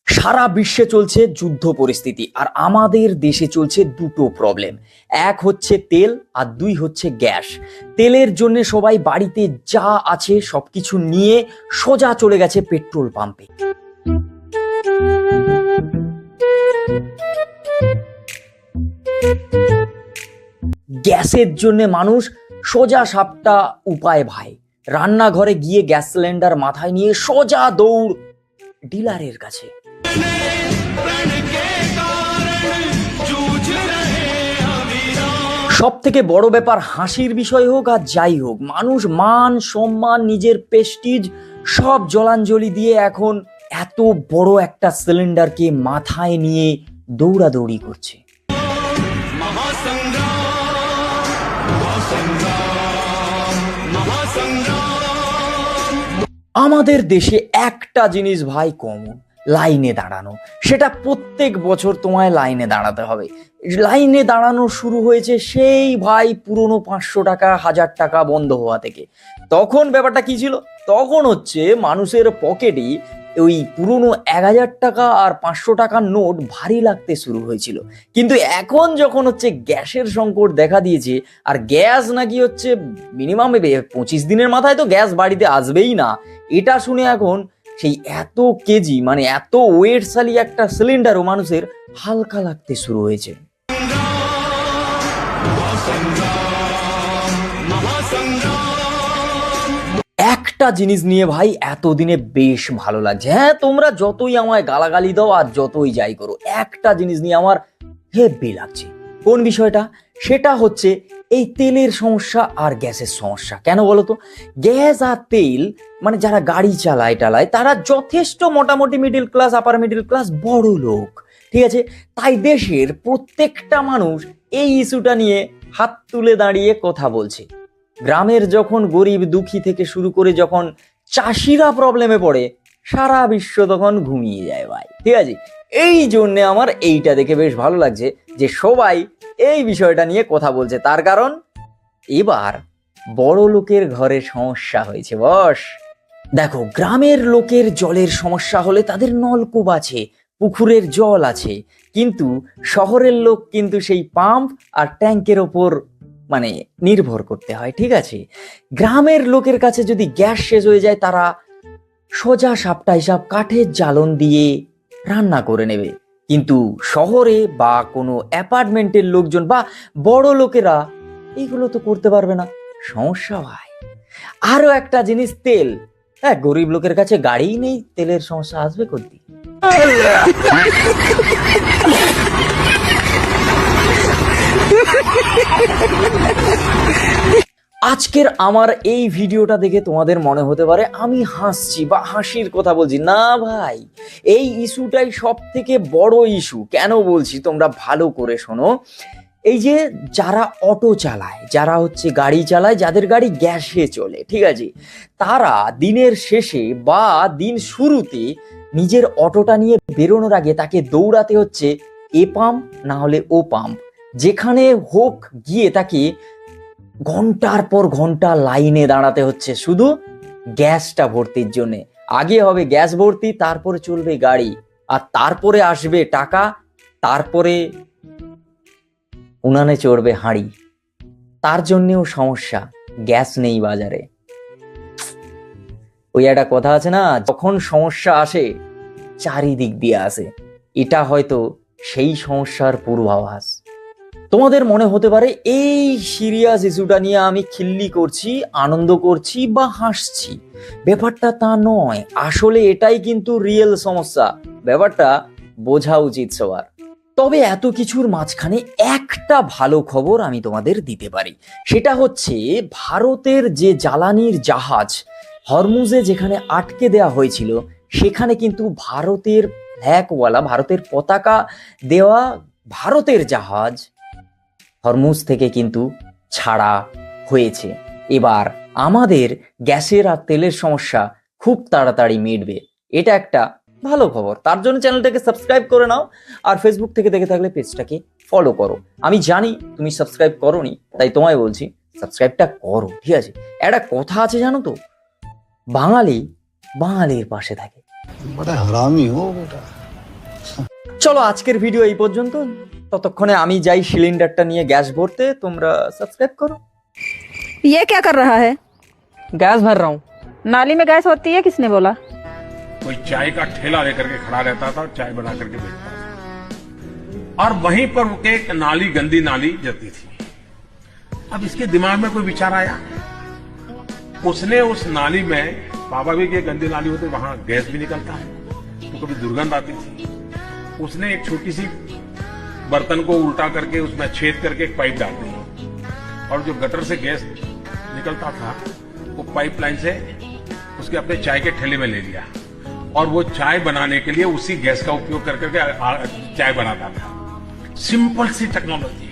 সারা বিশ্বে চলছে যুদ্ধ পরিস্থিতি, আর আমাদের দেশে চলছে দুটো প্রবলেম। এক হচ্ছে তেল, আর দুই হচ্ছে গ্যাস। তেলের জন্য সবাই বাড়িতে যা আছে সবকিছু নিয়ে সোজা চলে গেছে পেট্রোল পাম্পে। গ্যাসের জন্য মানুষ সোজা সাপটা উপায় ভাই, রান্নাঘরে গিয়ে গ্যাস সিলিন্ডার মাথায় নিয়ে সোজা দৌড় ডিলারের কাছে। সব থেকে বড় ব্যাপার, হাসির বিষয় হোক আর যাই হোক, মানুষ মান সম্মান নিজের প্রেস্টিজ সব জলাঞ্জলি দিয়ে এখন এত বড় একটা সিলিন্ডারকে মাথায় নিয়ে দৌড়াদৌড়ি করছে। আমাদের দেশে একটা জিনিস ভাই কমন, লাইনে দাঁড়ানো। সেটা প্রত্যেক বছর তোমায় লাইনে দাঁড়াতে হবে। লাইনে দাঁড়ানো শুরু হয়েছে সেই ভাই পুরনো 500 টাকা 1000 টাকা বন্ধ হওয়া থেকে। তখন ব্যাপারটা কি ছিল, তখন হচ্ছে মানুষের পকেটে ওই পুরনো 1000 টাকা আর 500 টাকার নোট ভারী লাগতে শুরু হয়েছিল। কিন্তু এখন যখন হচ্ছে গ্যাসের সংকট দেখা দিয়েছে, আর গ্যাস নাকি হচ্ছে মিনিমাম 25 দিনের মাথায় তো গ্যাস বাড়িতে আসবেই না, এটা শুনে এখন সেই এত কেজি মানে এত ওয়েটশালী একটা সিলিন্ডারও মানুষের হালকা লাগতে শুরু হয়েছে। একটা জিনিস নিয়ে ভাই এতদিনে বেশ ভালো লাগছে। হ্যাঁ, তোমরা যতই আমায় গালাগালি দাও আর যতই যাই করো, একটা জিনিস নিয়ে আমার হেব্বি লাগছে। কোন বিষয়টা? সেটা হচ্ছে এই তেলের সমস্যা আর গ্যাসের সমস্যা। কেন বলো তো? গ্যাস আর তেল মানে যারা গাড়ি চালায় তারা যথেষ্ট মোটামুটি মিডিল ক্লাস, আপার মিডিল ক্লাস, বড় লোক, ঠিক আছে? তাই দেশের প্রত্যেকটা মানুষ এই ইস্যুটা নিয়ে হাত তুলে দাঁড়িয়ে কথা বলছে। গ্রামের যখন গরিব দুঃখী থেকে শুরু করে যখন চাষিরা প্রবলেমে পড়ে, সারা বিশ্ব তখন ঘুমিয়ে যায় ভাই, ঠিক আছে? এই জন্যে আমার এইটা দেখে বেশ ভালো লাগছে যে সবাই এই বিষয়টা নিয়ে কথা বলছে। তার কারণ এবার বড় লোকের ঘরে সমস্যা হয়েছে বস। দেখো, গ্রামের লোকের জলের সমস্যা হলে তাদের নলকূপ আছে, পুকুরের জল আছে, কিন্তু শহরের লোক কিন্তু সেই পাম্প আর ট্যাঙ্কের ওপর মানে নির্ভর করতে হয়, ঠিক আছে? গ্রামের লোকের কাছে যদি গ্যাস শেষ হয়ে যায়, তারা সোজা সাপটা হিসাব কাঠের জ্বালন দিয়ে রান্না করে নেবে। কিন্তু শহরে বা কোনো অ্যাপার্টমেন্টের লোকজন বা বড় লোকেরা এইগুলো তো করতে পারবে না। সমস্যা ভাই। আরো একটা জিনিস, তেল। হ্যাঁ, গরিব লোকের কাছে গাড়িই নেই, তেলের সমস্যা আসবে কোত্থেকে? আজকের আমার এই ভিডিওটা দেখে তোমাদের মনে হতে পারে আমি হাসছি বা হাসির কথা বলছি। না ভাই, এই ইস্যুটাই সব থেকে বড় ইস্যু। কেন বলছি তোমরা ভালো করে শোনো। এই যে যারা অটো চালায়, যারা হচ্ছে গাড়ি চালায়, যাদের গাড়ি গ্যাসে চলে, ঠিক আছে, তারা দিনের শেষে বা দিন শুরুতে নিজের অটোটা নিয়ে বেরোনোর আগে তাকে দৌড়াতে হচ্ছে এ পাম্প না হলে ও পাম্প, যেখানে হোক গিয়ে তাকে ঘন্টার পর ঘন্টা লাইনে দাঁড়াতে হচ্ছে শুধু গ্যাসটা ভর্তির জন্যে। আগে হবে গ্যাস ভর্তি, তারপরে চলবে গাড়ি, আর তারপরে আসবে টাকা, তারপরে উনানে চড়বে হাঁড়ি। তার জন্যেও সমস্যা, গ্যাস নেই বাজারে। ওই একটা কথা আছে না, যখন সমস্যা আসে চারিদিক দিয়ে আসে। এটা হয়তো সেই সমস্যার পূর্বাভাস। তোমাদের মনে হতে পারে এই সিরিয়াস ইস্যুটা নিয়ে আমি খিল্লি করছি, আনন্দ করছি বা হাসছি। ব্যাপারটা তা নয়, আসলে এটাই কিন্তু রিয়েল সমস্যা। ব্যাপারটা বোঝা উচিত সবার। তবে এত কিছুর মাঝখানে একটা ভালো খবর আমি তোমাদের দিতে পারি। সেটা হচ্ছে ভারতের যে জ্বালানির জাহাজ হরমুজে যেখানে আটকে দেওয়া হয়েছিল, সেখানে কিন্তু ভারতের ফ্ল্যাগওয়ালা, ভারতের পতাকা দেওয়া ভারতের জাহাজ হরমুজ থেকে কিন্তু ছাড়া হয়েছে। এবার আমাদের গ্যাসের আর তেলের সমস্যা খুব তাড়াতাড়ি মিটবে। এটা একটা ভালো খবর। তার জন্য চ্যানেলটাকে সাবস্ক্রাইব করে নাও, আর ফেসবুক থেকে দেখে থাকলে পেজটাকে ফলো করো। আমি জানি তুমি সাবস্ক্রাইব করোনি, তাই তোমায় বলছি সাবস্ক্রাইবটা করো, ঠিক আছে? একটা কথা আছে জানো তো, বাঙালি বাঙালির পাশে থাকে। बड़ा हरामी हो बेटा। চলো আজকের ভিডিও এই পর্যন্ত। ততক্ষণে আমি যাই সিলিন্ডারটা নিয়ে গ্যাস ভরতে, তোমরা সাবস্ক্রাইব করো। ये क्या कर रहा है? गैस भर रहा हूँ। नाली में गैस होती है, किसने बोला? कोई चाय का ठेला लेकर के खड़ा रहता था, चाय बना करके बेचता था, और वहीं पर के एक नाली, गंदी नाली जाती थी। अब इसके दिमाग में कोई विचार आया, उसने उस नाली में, स्वाभाविक ये गंदी नाली होती, वहां गैस भी निकलता है तो कभी दुर्गंध आती थी। उसने एक छोटी सी बर्तन को उल्टा करके उसमें छेद करके एक पाइप डाल दी, और जो गटर से गैस निकलता था वो पाइपलाइन से उसके अपने चाय के ठेले में ले लिया, और वो चाय बनाने के लिए उसी गैस का उपयोग कर करके चाय बनाता था। सिंपल सी टेक्नोलॉजी।